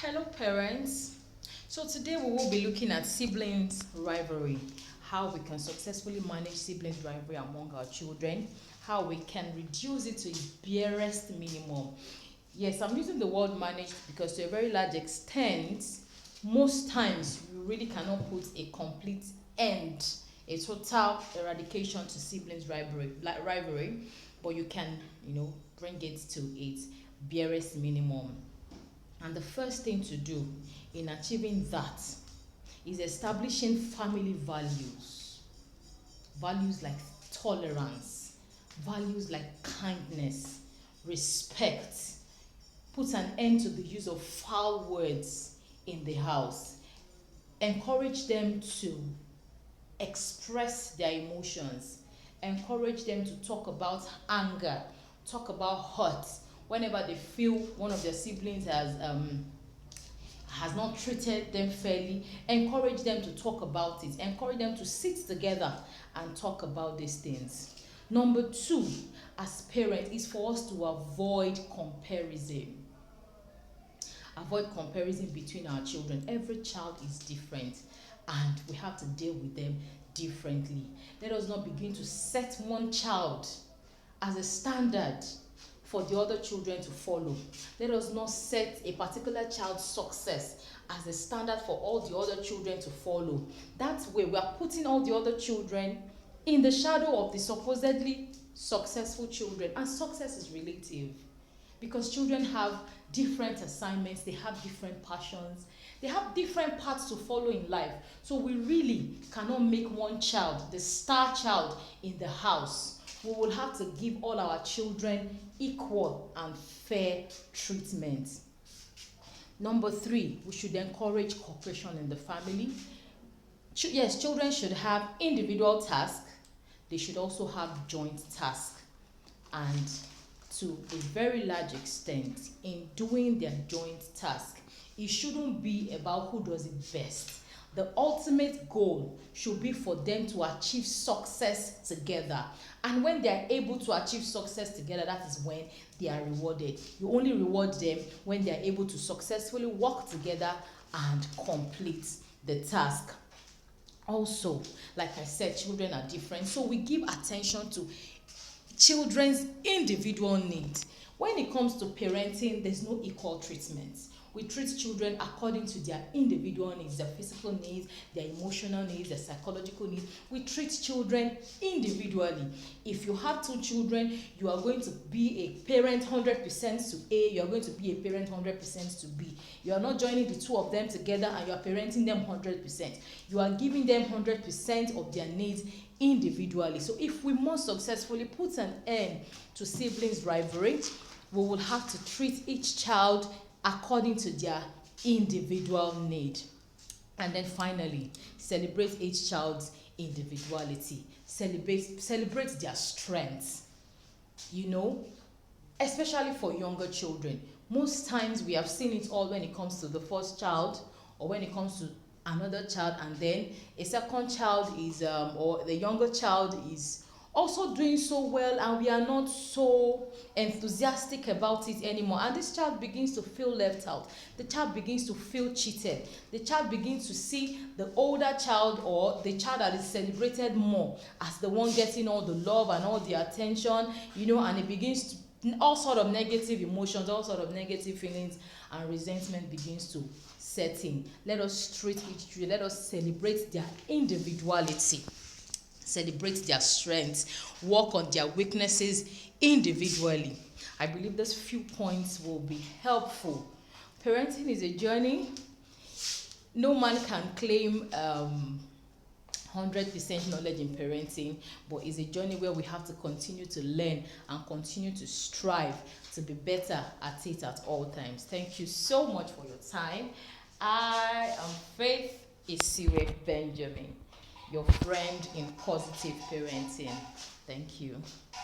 Hello parents. So today we will be looking at siblings rivalry, how we can successfully manage siblings rivalry among our children, how we can reduce it to its barest minimum. Yes, I'm using the word managed because to a very large extent, most times you really cannot put a complete end, a total eradication to siblings rivalry, but you can, bring it to its barest minimum. And the first thing to do in achieving that is establishing family values. Values like tolerance, values like kindness, respect. Put an end to the use of foul words in the house. Encourage them to express their emotions. Encourage them to talk about anger, talk about hurt. Whenever they feel one of their siblings has not treated them fairly, encourage them to talk about it. Encourage them to sit together and talk about these things. Number two, as parents, is for us to avoid comparison. Avoid comparison between our children. Every child is different and we have to deal with them differently. Let us not begin to set one child as a standard for the other children to follow. Let us not set a particular child's success as a standard for all the other children to follow. That way we are putting all the other children in the shadow of the supposedly successful children, and success is relative because children have different assignments, they have different passions, they have different paths to follow in life. So we really cannot make one child the star child in the house. We will have to give all our children equal and fair treatment. Number three, we should encourage cooperation in the family. Yes, children should have individual tasks. They should also have joint tasks. And to a very large extent, in doing their joint task, it shouldn't be about who does it best. The ultimate goal should be for them to achieve success together. And when they are able to achieve success together, that is when they are rewarded. You only reward them when they are able to successfully work together and complete the task. Also, like I said, children are different, so we give attention to children's individual needs. When it comes to parenting, there's no equal treatment. We treat children according to their individual needs, their physical needs, their emotional needs, their psychological needs. We treat children individually. If you have two children, you are going to be a parent 100% to A, you are going to be a parent 100% to B. You are not joining the two of them together and you are parenting them 100%. You are giving them 100% of their needs individually. So if we must successfully put an end to siblings rivalry, we will have to treat each child according to their individual need. And then finally, celebrate each child's individuality. Celebrate their strengths. Especially for younger children. Most times we have seen it all when it comes to the first child or when it comes to another child, and then a second child is or the younger child is also doing so well and we are not so enthusiastic about it anymore, and this child begins to feel left out. The child begins to feel cheated. The child begins to see the older child or the child that is celebrated more as the one getting all the love and all the attention, and it begins to all sort of negative emotions, all sort of negative feelings, and resentment begins to set in. Let us treat each children, let us celebrate their individuality, celebrate their strengths, work on their weaknesses individually. I believe these few points will be helpful. Parenting is a journey. No man can claim 100% knowledge in parenting, but it's a journey where we have to continue to learn and continue to strive to be better at it at all times. Thank you so much for your time. I am Faith Isiwe Benjamin, your friend in positive parenting. Thank you.